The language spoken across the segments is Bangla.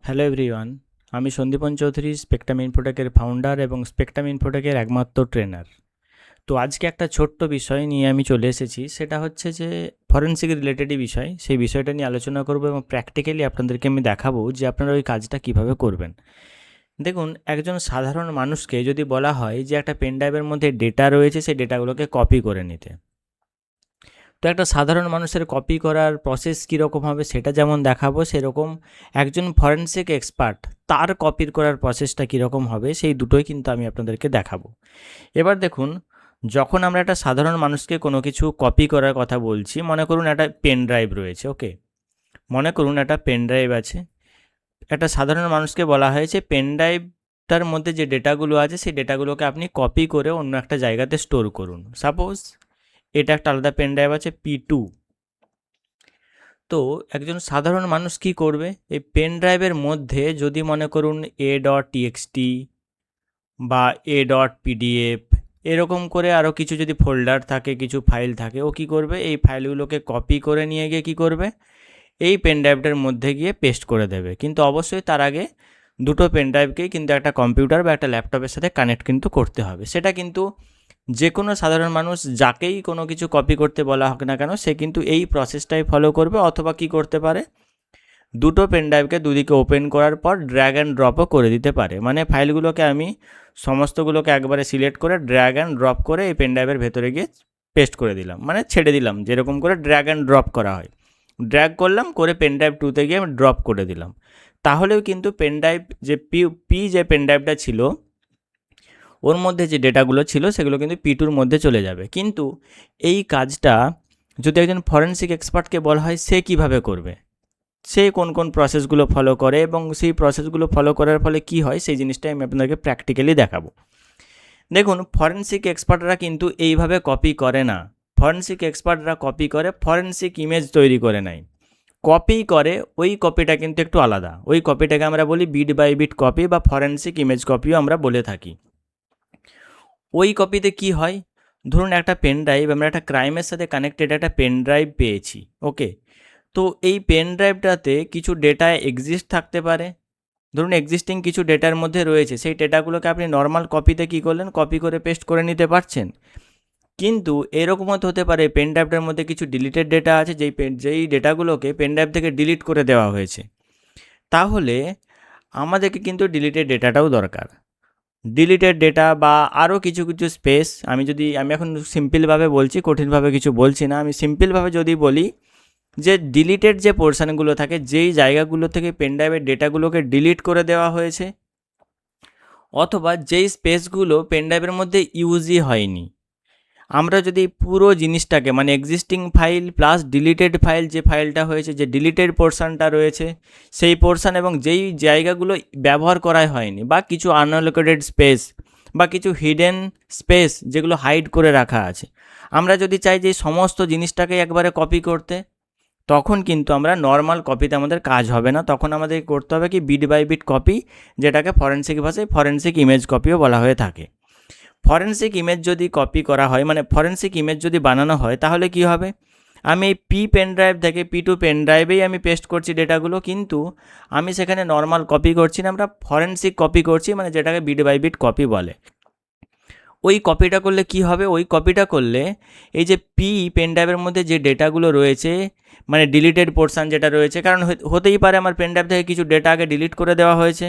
হ্যালো এভরিওয়ান, আমি সন্দীপন চৌধুরী, স্পেকট্রাম ইনফোটেকের ফাউন্ডার এবং স্পেকট্রাম ইনফোটেকের একমাত্র ট্রেনার। তো আজকে একটা ছোট্ট বিষয় নিয়ে আমি চলে এসেছি, সেটা হচ্ছে যে ফরেন্সিক রিলেটেডই বিষয়। সেই বিষয়টা নিয়ে আলোচনা করব এবং প্র্যাকটিক্যালি আপনাদেরকে আমি দেখাবো যে আপনারা ওই কাজটা কিভাবে করবেন। দেখুন, একজন সাধারণ মানুষকে যদি বলা হয় যে একটা পেন ড্রাইভের মধ্যে ডেটা রয়েছে, সেই ডেটাগুলোকে কপি করে নিতে, তো একটা সাধারণ মানুষের কপি করার প্রসেস কীরকম হবে সেটা যেমন দেখাবো, সেরকম একজন ফরেনসিক এক্সপার্ট তার কপির করার প্রসেসটা কীরকম হবে সেই দুটোই কিন্তু আমি আপনাদেরকে দেখাবো। এবার দেখুন, যখন আমরা একটা সাধারণ মানুষকে কোনো কিছু কপি করার কথা বলছি, মনে করুন একটা পেন ড্রাইভ রয়েছে, ওকে, মনে করুন একটা পেন ড্রাইভ আছে। একটা সাধারণ মানুষকে বলা হয়েছে পেন ড্রাইভটার মধ্যে যে ডেটাগুলো আছে সেই ডেটাগুলোকে আপনি কপি করে অন্য একটা জায়গাতে স্টোর করুন। সাপোজ এটা একটা আলাদা পেন ড্রাইভ আছে P2। তো একজন সাধারণ মানুষ কি করবে, এই পেন ড্রাইভের মধ্যে যদি মনে করুন a.txt বা a.pdf এরকম করে আরও কিছু যদি ফোল্ডার থাকে, কিছু ফাইল থাকে, ও কি করবে, এই ফাইলগুলোকে কপি করে নিয়ে গিয়ে কি করবে, এই পেন ড্রাইভটার মধ্যে গিয়ে পেস্ট করে দেবে। কিন্তু অবশ্যই তার আগে দুটো পেন ড্রাইভকেই কিন্তু একটা কম্পিউটার বা একটা ল্যাপটপের সাথে কানেক্ট কিন্তু করতে হবে। সেটা কিন্তু যে কোনো সাধারণ মানুষ যাকেই কোনো কিছু কপি করতে বলা হোক না কেন, সে কিন্তু এই প্রসেসটাই ফলো করবে। অথবা কি করতে পারে, দুটো পেন ড্রাইভকে দুদিকে ওপেন করার পর ড্র্যাগ অ্যান্ড ড্রপও করে দিতে পারে। মানে ফাইলগুলোকে আমি সমস্তগুলোকে একবারে সিলেক্ট করে ড্র্যাগ অ্যান্ড ড্রপ করে এই পেন ড্রাইভের ভেতরে গিয়ে পেস্ট করে দিলাম, মানে ছেড়ে দিলাম, যেরকম করে ড্র্যাগ অ্যান্ড ড্রপ করা হয়। ড্র্যাগ করলাম, করে পেন ড্রাইভ 2তে গিয়ে আমি ড্রপ করে দিলাম। তাহলেও কিন্তু পেন ড্রাইভ যে পি যে পেন ড্রাইভটা ছিল, ওর মধ্যে যে ডেটাগুলো ছিল সেগুলো কিন্তু P2-র মধ্যে চলে যাবে। কিন্তু এই কাজটা যদি একজন ফরেনসিক এক্সপার্টকে বলা হয়, সে কিভাবে করবে, সে কোন কোন প্রসেসগুলো ফলো করে এবং সেই প্রসেসগুলো ফলো করার ফলে কি হয়, সেই জিনিসটাই আমি আপনাদেরকে প্র্যাকটিক্যালি দেখাবো। দেখুন, ফরেনসিক এক্সপার্টরা কিন্তু এইভাবে কপি করে না। ফরেনসিক এক্সপার্টরা কপি করে ফরেনসিক ইমেজ তৈরি করে নেয়। কপি করে, ওই কপিটা কিন্তু একটু আলাদা। ওই কপিটাকে আমরা বলি বিট বাই বিট কপি বা ফরেনসিক ইমেজ কপিও আমরা বলে থাকি। ওই কপিতে কি হয়, ধরুন একটা পেন ড্রাইভ, আমরা একটা ক্রাইমের সাথে কানেক্টেড একটা পেন ড্রাইভ পেয়েছি, ওকে। তো এই পেন ড্রাইভটাতে কিছু ডেটা এক্সিস্ট থাকতে পারে। ধরুন এক্সিস্টিং কিছু ডেটার মধ্যে রয়েছে, সেই ডেটাগুলোকে আপনি নর্মাল কপিতে কী করলেন, কপি করে পেস্ট করে নিতে পারছেন। কিন্তু এরকমও হতে পারে পেন ড্রাইভটার মধ্যে কিছু ডিলিটেড ডেটা আছে, যেই ডেটাগুলোকে পেন ড্রাইভ থেকে ডিলিট করে দেওয়া হয়েছে। তাহলে আমাদেরকে কিন্তু ডিলিটেড ডেটাটাও দরকার। ডিলিটেড ডেটা বা আরও কিছু কিছু স্পেস, আমি এখন সিম্পলভাবে বলছি, কঠিনভাবে কিছু বলছি না। আমি সিম্পলভাবে যদি বলি যে ডিলিটেড যে পোর্শানগুলো থাকে, যেই জায়গাগুলো থেকে পেন ড্রাইভের ডেটাগুলোকে ডিলিট করে দেওয়া হয়েছে, অথবা যেই স্পেসগুলো পেন ড্রাইভের মধ্যে ইউজই হয়নি, আমরা যদি পুরো জিনিসটাকে মানে existing file plus deleted file, যে ফাইলটা হয়েছে, যে ডিলিটেড পোর্শনটা রয়েছে সেই পোর্শন, এবং যেই জায়গাগুলো ব্যবহার করাই হয়নি, বা কিছু আনঅ্যালোকেটেড স্পেস বা কিছু হিডেন স্পেস যেগুলো হাইড করে রাখা আছে, আমরা যদি চাই যে সমস্ত জিনিসটাকে একবারে কপি করতে, তখন কিন্তু আমরা নর্মাল কপিতে আমাদের কাজ হবে না। তখন আমাদের করতে হবে কি, বিট বাই বিট কপি, যেটাকে ফরেনসিক ভাষায় ফরেনসিক ইমেজ কপিও বলা হয়ে থাকে। ফরেনসিক ইমেজ যদি কপি করা হয়, মানে ফরেনসিক ইমেজ যদি বানানো হয়, তাহলে কি হবে, আমি এই পেন ড্রাইভ থেকে P2 পেন ড্রাইভেই আমি পেস্ট করছি ডেটাগুলো, কিন্তু আমি সেখানে নর্মাল কপি করছি না, আমরা ফরেনসিক কপি করছি, মানে যেটাকে বিট বাই বিট কপি বলে। ওই কপিটা করলে কি হবে, ওই কপিটা করলে এই যে পেন ড্রাইভের মধ্যে যে ডেটাগুলো রয়েছে, মানে ডিলিটেড পোর্শন যেটা রয়েছে, কারণ হতেই পারে আমার পেন ড্রাইভ থেকে কিছু ডেটা আগে ডিলিট করে দেওয়া হয়েছে,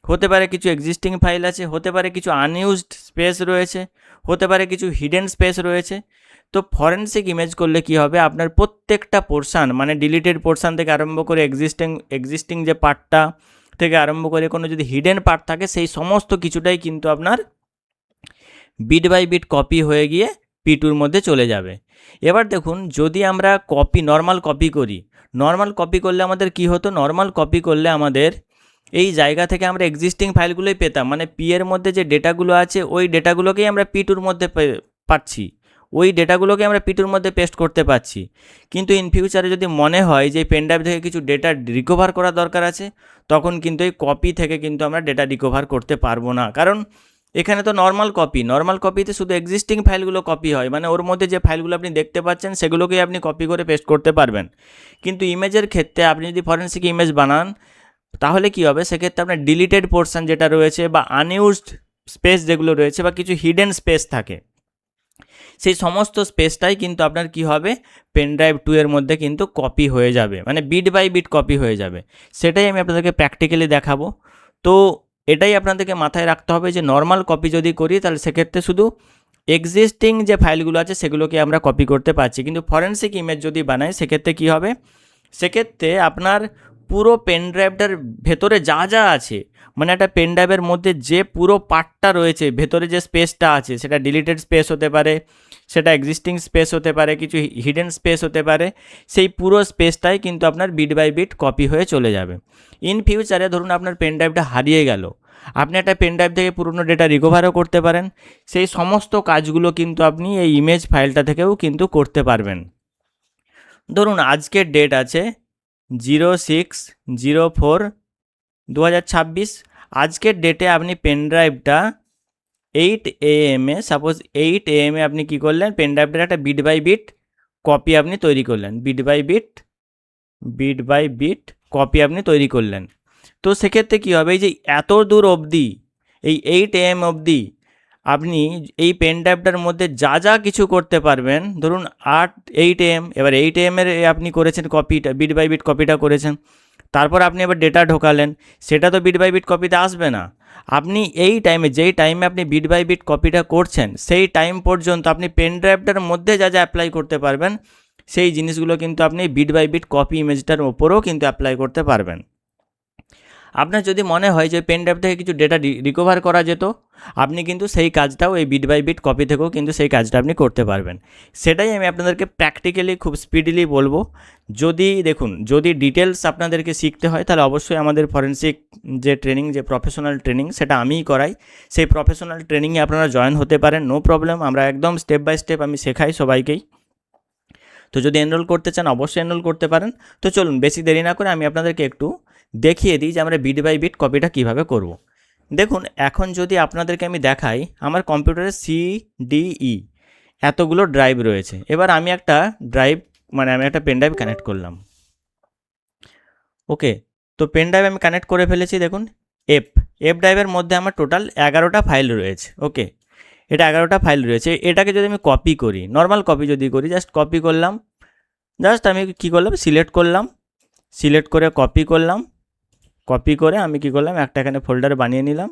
হতে পারে কিছু এক্সিস্টিং ফাইল আছে, হতে পারে কিছু আনইউজড স্পেস রয়েছে, হতে পারে কিছু হিডেন স্পেস রয়েছে। তো ফরেনসিক ইমেজ করলে কি হবে, আপনার প্রত্যেকটা পোর্শন, মানে ডিলিটেড পোর্শন থেকে আরম্ভ করে এক্সিস্টিং যে পার্টটা থেকে আরম্ভ করে কোনো যদি হিডেন পার্ট থাকে, সেই সমস্ত কিছুটাই কিন্তু আপনার বিট বাই বিট কপি হয়ে গিয়ে P2-র মধ্যে চলে যাবে। এবার দেখুন, যদি আমরা নর্মাল কপি করি, নর্মাল কপি করলে আমাদের কি হতো, নর্মাল কপি করলে আমাদের এই জায়গা থেকে আমরা এক্সিস্টিং ফাইলগুলোই পেতাম, মানে এর মধ্যে যে ডেটাগুলো আছে ওই ডেটাগুলোকেই আমরা P2-র মধ্যে পাচ্ছি, ওই ডেটাগুলোকে আমরা P2-র মধ্যে পেস্ট করতে পারছি। কিন্তু ইন ফিউচারে যদি মনে হয় যে পেন ড্রাইভ থেকে কিছু ডেটা রিকভার করা দরকার আছে, তখন কিন্তু এই কপি থেকে কিন্তু আমরা ডেটা রিকভার করতে পারবো না, কারণ এখানে তো নর্মাল কপিতে শুধু এক্সিস্টিং ফাইলগুলো কপি হয়, মানে ওর মধ্যে যে ফাইলগুলো আপনি দেখতে পাচ্ছেন সেগুলোকেই আপনি কপি করে পেস্ট করতে পারবেন। কিন্তু ইমেজের ক্ষেত্রে আপনি যদি ফরেনসিক ইমেজ বানান, তাহলে কি হবে, সেক্ষেত্রে আপনার ডিলিটেড পোর্শন যেটা রয়েছে বা আনইউজড স্পেস যেগুলো রয়েছে বা কিছু হিডেন স্পেস থাকে, সেই সমস্ত স্পেসটাই কিন্তু আপনার কি হবে, পেন ড্রাইভ 2 এর মধ্যে কিন্তু কপি হয়ে যাবে, মানে বিট বাই বিট কপি হয়ে যাবে। সেটাই আমি আপনাদেরকে প্র্যাকটিক্যালি দেখাবো। তো এটাই আপনাদেরকে মাথায় রাখতে হবে যে নর্মাল কপি যদি করি তাহলে সেক্ষেত্রে শুধু এক্সিস্টিং যে ফাইলগুলো আছে সেগুলোকে আমরা কপি করতে পারছি, কিন্তু ফরেনসিক ইমেজ যদি বানাই সেক্ষেত্রে কী হবে, সেক্ষেত্রে আপনার পুরো পেন ড্রাইভটার ভেতরে যা যা আছে, মানে একটা পেন ড্রাইভের মধ্যে যে পুরো পার্টটা রয়েছে, ভেতরে যে স্পেসটা আছে, সেটা ডিলিটেড স্পেস হতে পারে, সেটা এক্সিস্টিং স্পেস হতে পারে, কিছু হিডেন স্পেস হতে পারে, সেই পুরো স্পেসটাই কিন্তু আপনার বিট বাই বিট কপি হয়ে চলে যাবে। ইন ফিউচারে ধরুন আপনার পেন ড্রাইভটা হারিয়ে গেল, আপনি একটা পেন ড্রাইভ থেকে পুরনো ডেটা রিকভারও করতে পারেন, সেই সমস্ত কাজগুলো কিন্তু আপনি এই ইমেজ ফাইলটা থেকেও কিন্তু করতে পারবেন। ধরুন আজকের ডেট আছে 06/04/2026, আজকের ডেটে আপনি পেন ড্রাইভটা 8 AM সাপোজ 8 AM আপনি কী করলেন, পেন ড্রাইভটার একটা বিট বাই বিট কপি আপনি তৈরি করলেন, বিট বাই বিট কপি আপনি তৈরি করলেন। তো সেক্ষেত্রে কী হবে, এই যে এত দূর অবধি, এই 8 AM অবধি আপনি এই পেন ড্রাইভটার মধ্যে যা যা কিছু করতে পারবেন, ধরুন 8 AM, এবার 8 AM আপনি করেছেন কপিটা, বিট বাই বিট কপিটা করেছেন, তারপর আপনি এবার ডেটা ঢোকালেন, সেটা তো বিট বাই বিট কপিতে আসবে না। আপনি এই টাইমে, যেই টাইমে আপনি বিট বাই বিট কপিটা করছেন, সেই টাইম পর্যন্ত আপনি পেন ড্রাইভটার মধ্যে যা যা অ্যাপ্লাই করতে পারবেন, সেই জিনিসগুলো কিন্তু আপনি বিট বাই বিট কপি ইমেজটার ওপরেও কিন্তু অ্যাপ্লাই করতে পারবেন। আপনার যদি মনে হয় যে পেন ড্রাইভ থেকে কিছু ডেটা রিকভার করা যেত, আপনি কিন্তু সেই কাজটাও এই বিট বাই বিট কপি থেকেও কিন্তু সেই কাজটা আপনি করতে পারবেন। সেটাই আমি আপনাদেরকে প্র্যাকটিক্যালি খুব স্পিডিলি বলবো। যদি দেখুন, যদি ডিটেলস আপনাদেরকে শিখতে হয় তাহলে অবশ্যই আমাদের ফরেনসিক যে ট্রেনিং, যে প্রফেশনাল ট্রেনিং, সেটা আমিই করাই। সেই প্রফেশনাল ট্রেনিংয়ে আপনারা জয়েন হতে পারেন, নো প্রবলেম। আমরা একদম স্টেপ বাই স্টেপ আমি শেখাই সবাইকেই। তো যদি এনরোল করতে চান অবশ্যই এনরোল করতে পারেন। তো চলুন বেশি দেরি না করে আমি আপনাদেরকে একটু দেখিয়ে দিই যে আমরা বিট বাই বিট কপিটা কীভাবে করব। দেখুন, এখন যদি আপনাদেরকে আমি দেখাই, আমার কম্পিউটারে CDE এতগুলো ড্রাইভ রয়েছে। এবার আমি একটা ড্রাইভ, মানে আমি একটা পেন ড্রাইভ কানেক্ট করলাম। ওকে, তো পেন ড্রাইভ আমি কানেক্ট করে ফেলেছি। দেখুন এফ ড্রাইভের মধ্যে আমার টোটাল 11টা ফাইল রয়েছে। ওকে, এটা 11টা ফাইল রয়েছে। এটাকে যদি আমি কপি করি, নর্মাল কপি যদি করি, জাস্ট কপি করলাম, জাস্ট আমি কী করলাম, সিলেক্ট করলাম, সিলেক্ট করে কপি করলাম, কপি করে আমি কি করলাম, একটা এখানে ফোল্ডার বানিয়ে নিলাম।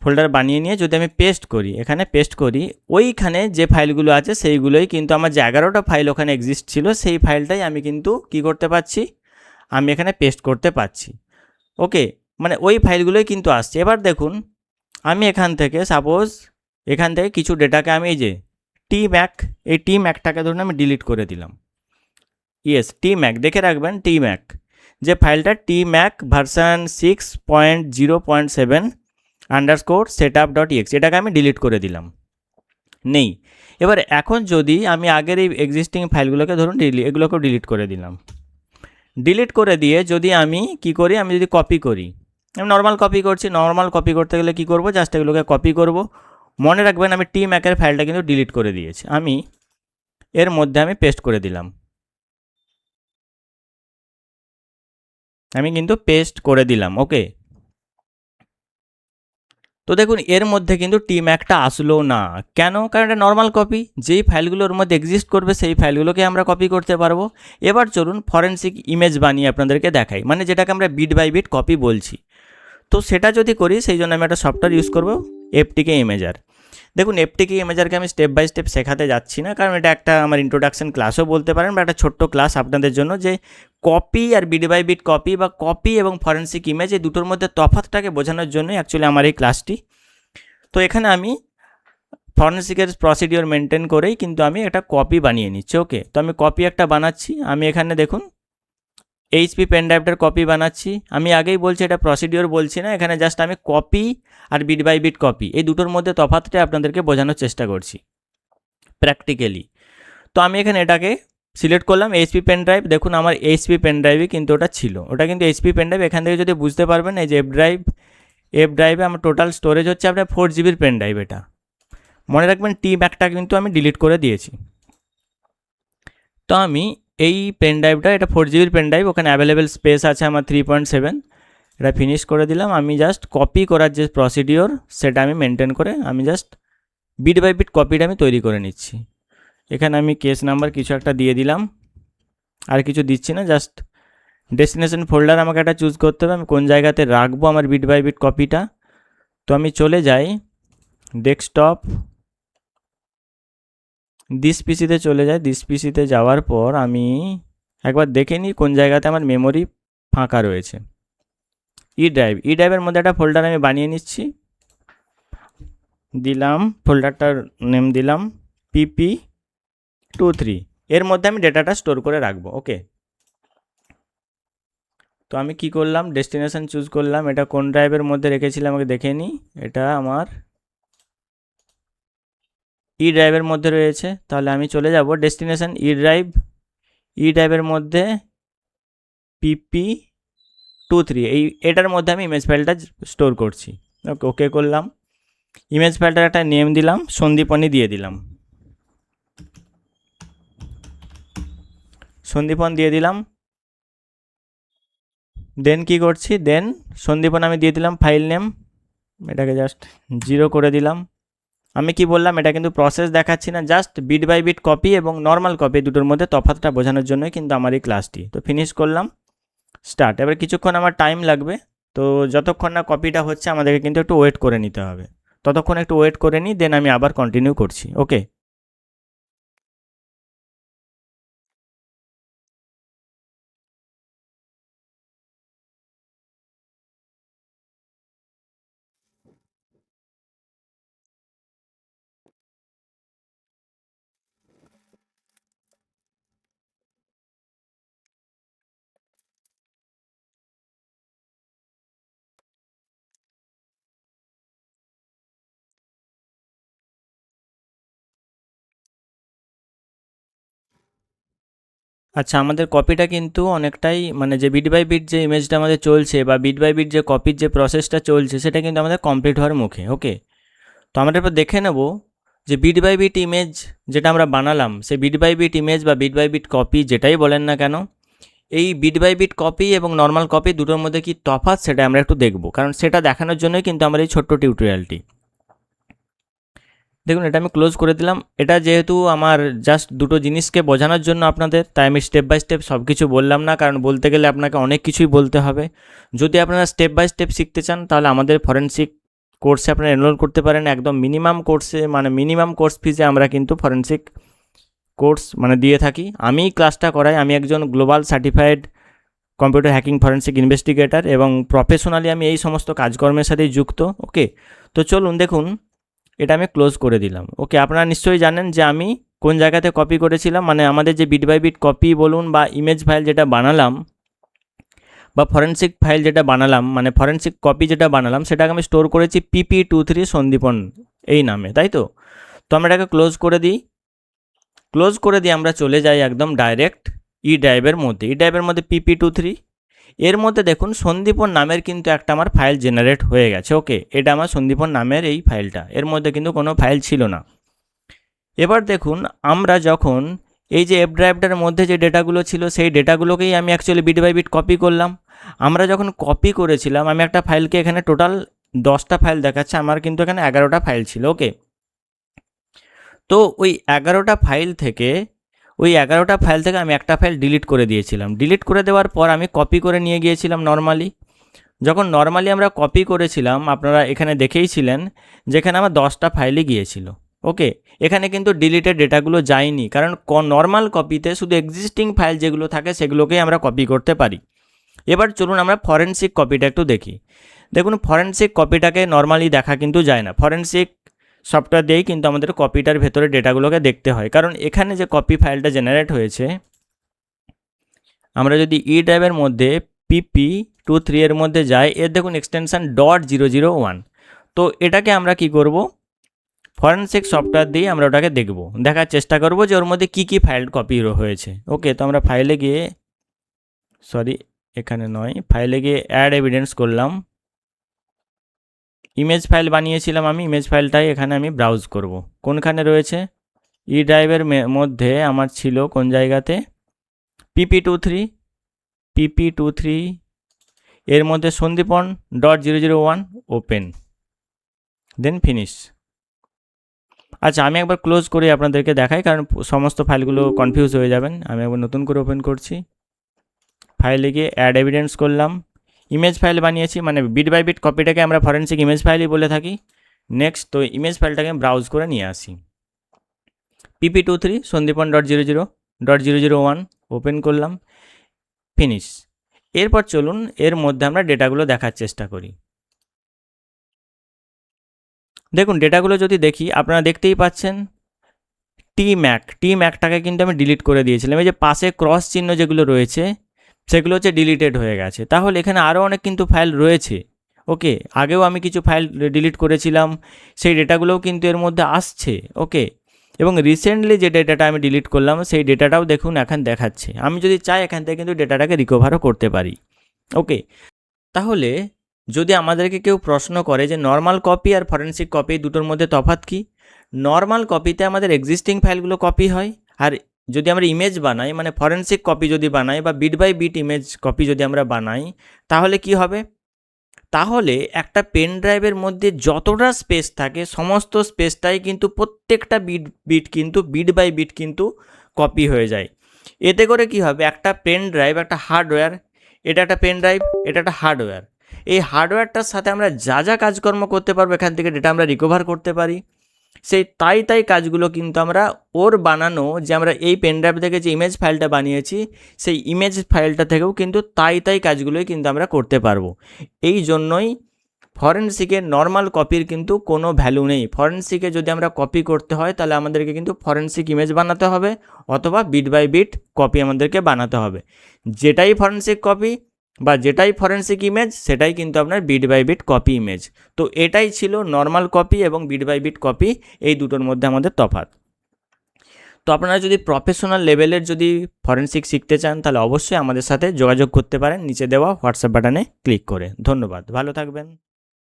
ফোল্ডার বানিয়ে নিয়ে যদি আমি পেস্ট করি, এখানে পেস্ট করি, ওইখানে যে ফাইলগুলো আছে সেইগুলোই কিন্তু আমার যে 11টা ফাইল ওখানে এক্সিস্ট ছিল, সেই ফাইলটাই আমি কিন্তু কি করতে পারছি, আমি এখানে পেস্ট করতে পারছি। ওকে, মানে ওই ফাইলগুলোই কিন্তু আসছে। এবার দেখুন, আমি এখান থেকে সাপোজ এখান থেকে কিছু ডেটাকে আমি এই যে এই টি ম্যাকটাকে ধরুন আমি ডিলিট করে দিলাম। ইয়েস, টি ম্যাক, দেখে রাখবেন টি ম্যাক, যে ফাইলটা টি ম্যাক ভার্সান 6.0.7 _setup.exe, এটাকে আমি ডিলিট করে দিলাম, নেই। এবার এখন যদি আমি আগের এই এক্সিস্টিং ফাইলগুলোকে ধরুন এগুলোকেও ডিলিট করে দিলাম, ডিলিট করে দিয়ে যদি আমি কি করি, আমি যদি কপি করি, আমি নর্মাল কপি করছি, নর্মাল কপি করতে গেলে কি করব, জাস্ট এগুলোকে কপি করব। মনে রাখবেন আমি টি ম্যাকের ফাইলটা কিন্তু ডিলিট করে দিয়েছি, আমি এর মধ্যে আমি পেস্ট করে দিলাম, আমি কিন্তু পেস্ট করে দিলাম। ওকে, তো দেখুন এর মধ্যে কিন্তু টি ম্যাকটা আসলো না, কেন? কারণ এটা নর্মাল কপি, যেই ফাইলগুলোর মধ্যে এক্সিস্ট করবে সেই ফাইলগুলোকে আমরা কপি করতে পারবো। এবার চলুন ফরেনসিক ইমেজ বানিয়ে আপনাদেরকে দেখাই, মানে যেটাকে আমরা বিট বাই বিট কপি বলছি। তো সেটা যদি করি, সেই জন্য আমি একটা সফটওয়্যার ইউজ করবো, FTK ইমেজার। দেখুন FTK ইমেজারকে আমি স্টেপ বাই স্টেপ শেখাতে যাচ্ছি না, কারণ এটা একটা আমার ইন্ট্রোডাকশন ক্লাসও বলতে পারেন, বা একটা ছোট্ট ক্লাস আপনাদের জন্য, যে কপি আর বিট বাই বিট কপি বা কপি এবং ফরেনসিক ইমেজ এই দুটোর মধ্যে তফাৎটাকে বোঝানোর জন্যই অ্যাকচুয়ালি আমার এই ক্লাসটি। তো এখানে আমি ফরেনসিকের প্রসিডিওর মেনটেন করেই কিন্তু আমি একটা কপি বানিয়ে নিচ্ছি। ওকে, তো আমি কপি একটা বানাচ্ছি, আমি এখানে দেখুন HP পেন ড্রাইভটার কপি বানাচ্ছি। আমি আগেই বলছি এটা প্রসিডিওর বলছি না, এখানে জাস্ট আমি কপি আর বিট বাই বিট কপি এই দুটোর মধ্যে তফাৎটা আপনাদেরকে বোঝানোর চেষ্টা করছি প্র্যাকটিক্যালি। তো আমি এখানে এটাকে সিলেক্ট করলাম, HP পেন ড্রাইভ। দেখুন আমার HP পেন ড্রাইভই কিন্তু ওটা ছিল, ওটা কিন্তু HP পেন ড্রাইভ। এখান থেকে যদি বুঝতে পারবেন, এই যে এফ ড্রাইভে আমার টোটাল স্টোরেজ হচ্ছে আপনার 4 GB পেন ড্রাইভ। এটা মনে রাখবেন, টি ম্যাকটা কিন্তু আমি ডিলিট করে দিয়েছি। তো আমি এই পেন ড্রাইভটা, এটা 4 GB পেন ড্রাইভ, ওখানে অ্যাভেলেবেল স্পেস আছে আমার 3.7। এটা ফিনিশ করে দিলাম। আমি জাস্ট কপি করার যে প্রসিডিওর সেটা আমি মেনটেন করে আমি জাস্ট বিট বাই বিট কপিটা আমি তৈরি করে নিচ্ছি। এখানে আমি কেস নাম্বার কিছু একটা দিয়ে দিলাম, আর কিছু দিচ্ছি না। জাস্ট ডেস্টিনেশন ফোল্ডার আমাকে একটা চুজ করতে হবে, আমি কোন জায়গাতে রাখবো আমার বিট বাই বিট কপিটা। তো আমি চলে যাই ডেস্কটপ, দিস পিসিতে চলে যাই। দিস পিসিতে যাওয়ার পর আমি একবার দেখে নিই কোন জায়গাতে আমার মেমোরি ফাঁকা রয়েছে। ই ড্রাইভের মধ্যে একটা ফোল্ডার আমি বানিয়ে নিচ্ছি। দিলাম ফোল্ডারটার নেম দিলাম PP23। এর মধ্যে আমি ডেটাটা স্টোর করে রাখবো। ওকে, তো আমি কি করলাম, ডেস্টিনেশন চুজ করলাম। এটা কোন ড্রাইভের মধ্যে রেখেছিলাম আমাকে দেখে নিই। এটা আমার ই ড্রাইভের মধ্যে রয়েছে। তাহলে আমি চলে যাব ডেস্টিনেশন ই ড্রাইভের মধ্যে PP23, এটার মধ্যে আমি ইমেজ ফাইলটা স্টোর করছি। ওকে, ওকে করলাম। ইমেজ ফাইলটার একটা নেম দিলাম, সন্দীপনী দিয়ে দিলাম, সন্দীপন দিয়ে দিলাম। দেন কি করছি, দেন সন্দীপন আমি দিয়ে দিলাম ফাইল নেম, এটাকে জাস্ট 0 করে দিলাম। আমি কি বললাম, এটা কিন্তু প্রসেস দেখাচ্ছি না, just bit by bit copy এবং নর্মাল কপি দুটোর মধ্যে তফাৎটা বোঝানোর জন্যই কিন্তু আমার এই ক্লাসটি। তো ফিনিশ করলাম, স্টার্ট। এবার কিছুক্ষণ আমার টাইম লাগবে, তো যতক্ষণ না কপিটা হচ্ছে আমাদেরকে কিন্তু একটু ওয়েট করে নিতে হবে। ততক্ষণ একটু ওয়েট করে নিই, দেন আমি আবার কন্টিনিউ করছি। ওকে, আচ্ছা, আমাদের কপিটা কিন্তু অনেকটাই, মানে যে বিট বাই বিট যে ইমেজটা আমাদের চলছে বা বিট বাই বিট যে কপির যে প্রসেসটা চলছে সেটা কিন্তু আমাদের কমপ্লিট হওয়ার মুখে। ওকে, তো আমরা এবার দেখে নেব যে বিট বাই বিট ইমেজ যেটা আমরা বানালাম, সেই বিট বাই বিট ইমেজ বা বিট বাই বিট কপি যেটাই বলেন না কেন, এই বিট বাই বিট কপি এবং নর্মাল কপি দুটোর মধ্যে কি তফাৎ সেটা আমরা একটু দেখব, কারণ সেটা দেখানোর জন্যই কিন্তু আমার এই ছোট্ট টিউটোরিয়ালটি। দেখুন, এটা আমি ক্লোজ করে দিলাম। এটা যেহেতু আমার জাস্ট দুটো জিনিসকে বোঝানোর জন্য আপনাদের, তাই আমি স্টেপ বাই স্টেপ সব কিছু বললাম না, কারণ বলতে গেলে আপনাকে অনেক কিছুই বলতে হবে। যদি আপনারা স্টেপ বাই স্টেপ শিখতে চান তাহলে আমাদের ফরেনসিক কোর্সে আপনারা এনরোল করতে পারেন। একদম মিনিমাম কোর্সে, মানে মিনিমাম কোর্স ফিজে আমরা কিন্তু ফরেনসিক কোর্স মানে দিয়ে থাকি। আমি ক্লাসটা করাই, আমি একজন global certified computer hacking forensic investigator এবং প্রফেশনালি আমি এই সমস্ত কাজকর্মের সাথেই যুক্ত। ওকে, তো চলুন দেখুন, এটা আমি ক্লোজ করে দিলাম। ওকে, আপনারা নিশ্চয়ই জানেন যে আমি কোন জায়গাতে কপি করেছিলাম, মানে আমাদের যে বিট বাই বিট কপি বলুন বা ইমেজ ফাইল যেটা বানালাম বা ফরেনসিক ফাইল যেটা বানালাম, মানে ফরেনসিক কপি যেটা বানালাম সেটাকে আমি স্টোর করেছি PP23 সন্দীপন এই নামে, তাই তো। তো আমরা এটাকে ক্লোজ করে দিই। ক্লোজ করে দিয়ে আমরা চলে যাই একদম ডাইরেক্ট ই ড্রাইভের মধ্যে PP23। এর মধ্যে দেখুন সন্দীপন নামের কিন্তু একটা আমার ফাইল জেনারেট হয়ে গেছে। ওকে, এটা আমার সন্দীপন নামের এই ফাইলটা, এর মধ্যে কিন্তু কোনো ফাইল ছিল না। এবার দেখুন, আমরা যখন এই যে এফ ড্রাইভটার মধ্যে যে ডেটাগুলো ছিল সেই ডেটাগুলোকেই আমি actually bit by bit copy করলাম। আমরা যখন কপি করেছিলাম, আমি একটা ফাইলকে এখানে টোটাল 10টা ফাইল দেখাচ্ছে, আমার কিন্তু এখানে 11টা ফাইল ছিল। ওকে, তো ওই 11টা ফাইল থেকে আমি একটা ফাইল ডিলিট করে দিয়েছিলাম। ডিলিট করে দেওয়ার পর আমি কপি করে নিয়ে গিয়েছিলাম নর্মালি। যখন নর্মালি আমরা কপি করেছিলাম, আপনারা এখানে দেখেইছিলেন যেখানে আমার 10টা ফাইলই গিয়েছিল। ওকে, এখানে কিন্তু ডিলিটেড ডেটাগুলো যায়নি, কারণ নর্মাল কপিতে শুধু এক্সিস্টিং ফাইল যেগুলো থাকে সেগুলোকেই আমরা কপি করতে পারি। এবার চলুন আমরা ফরেনসিক কপিটা একটু দেখি। দেখুন, ফরেনসিক কপিটাকে নর্মালি দেখা কিন্তু যায় না। ফরেনসিক সফটওয়্যার দিয়েই কিন্তু আমাদের কপিটার ভেতরে ডেটাগুলোকে দেখতে হয়, কারণ এখানে যে কপি ফাইলটা জেনারেট হয়েছে, আমরা যদি ই ড্রাইভের মধ্যে PP23 এর মধ্যে যাই, এর দেখুন এক্সটেনশন .001। তো এটাকে আমরা কি করব, ফরেনসিক সফটওয়্যার দিয়ে আমরা ওটাকে দেখব, দেখার চেষ্টা করব যে ওর মধ্যে কী ফাইল কপি হয়েছে। ওকে, তো আমরা ফাইলে গিয়ে, এখানে নয়, ফাইলে গিয়ে অ্যাড এভিডেন্স করলাম। ইমেজ ফাইল বানিয়েছিলাম আমি, ইমেজ ফাইলটাই এখানে আমি ব্রাউজ করব। কোনখানে রয়েছে, ই ড্রাইভের মধ্যে আমার ছিল কোন জায়গাতে, PP23 এর মধ্যে সন্দীপন.001 ওপেন, দেন ফিনিশ। আচ্ছা, আমি একবার ক্লোজ করে আপনাদেরকে দেখাই, কারণ সমস্ত ফাইলগুলো কনফিউজ হয়ে যাবেন। আমি একবার নতুন করে ওপেন করছি, ফাইলে গিয়ে অ্যাড এভিডেন্স করলাম, ইমেজ ফাইল বানিয়েছি, মানে বিট বাই বিট কপিটাকে আমরা ফরেনসিক ইমেজ ফাইলই বলে থাকি। নেক্সট, তো ইমেজ ফাইলটাকে ব্রাউজ করে নিয়ে আসি। PP23 সন্দীপন.001 ওপেন করলাম, ফিনিশ। এরপর চলুন এর মধ্যে আমরা ডেটাগুলো দেখার চেষ্টা করি। দেখুন, ডেটাগুলো যদি দেখি, আপনারা দেখতেই পাচ্ছেন টিম্যাকটাকে কিন্তু আমি ডিলিট করে দিয়েছিলাম। এই যে পাশে ক্রস চিহ্ন যেগুলো রয়েছে সেগুলো হচ্ছে ডিলিটেড হয়ে গেছে। তাহলে এখানে আরও অনেক কিন্তু ফাইল রয়েছে। ওকে, আগেও আমি কিছু ফাইল ডিলিট করেছিলাম, সেই ডেটাগুলোও কিন্তু এর মধ্যে আসছে। ওকে, এবং রিসেন্টলি যে ডেটাটা আমি ডিলিট করলাম সেই ডেটাটাও দেখুন এখন দেখাচ্ছে। আমি যদি চাই এখান থেকে কিন্তু ডেটাটাকে রিকভারও করতে পারি। ওকে, তাহলে যদি আমাদেরকে কেউ প্রশ্ন করে যে নর্মাল কপি আর ফরেনসিক কপি দুটোর মধ্যে তফাৎ কী, নর্মাল কপিতে আমাদের এক্সিস্টিং ফাইলগুলো কপি হয়, আর যদি আমরা ইমেজ বানাই, মানে ফরেনসিক কপি যদি বানাই বা bit by bit image copy যদি আমরা বানাই, তাহলে কি হবে, তাহলে একটা পেন ড্রাইভের মধ্যে যতটা স্পেস থাকে সমস্ত স্পেসটাই কিন্তু প্রত্যেকটা বিট কিন্তু বিট বাই বিট কিন্তু কপি হয়ে যায়। এতে করে কি হবে, একটা পেন ড্রাইভ একটা হার্ডওয়্যার, এটা একটা পেন ড্রাইভ, এটা একটা হার্ডওয়্যার। এই হার্ডওয়্যারটার সাথে আমরা যা যা কাজকর্ম করতে পারবো, এখান থেকে ডেটা আমরা রিকভার করতে পারি, সেই তাই কাজগুলো কিন্তু আমরা ওর বানানো, যে আমরা এই পেন ড্রাইভ থেকে যে ইমেজ ফাইলটা বানিয়েছি সেই ইমেজ ফাইলটা থেকেও কিন্তু তাই কাজগুলোই কিন্তু আমরা করতে পারবো। এই জন্যই ফরেনসিকের নর্মাল কপির কিন্তু কোনো ভ্যালু নেই। ফরেনসিকে যদি আমরা কপি করতে হয় তাহলে আমাদেরকে কিন্তু ফরেনসিক ইমেজ বানাতে হবে, অথবা বিট বাই বিট কপি আমাদেরকে বানাতে হবে। যেটাই ফরেনসিক কপি বা যেটাই ফরেনসিক ইমেজ সেটাই কিন্তু আপনার bit by bit copy image. তো এটাই ছিল নর্মাল কপি এবং বিট বাই বিট কপি, এই দুটোর মধ্যে আমাদের তফাৎ। তো আপনারা যদি প্রফেশনাল লেভেলের যদি ফরেনসিক শিখতে চান তাহলে অবশ্যই আমাদের সাথে যোগাযোগ করতে পারেন নিচে দেওয়া হোয়াটসঅ্যাপ বাটনে ক্লিক করে। ধন্যবাদ, ভালো থাকবেন।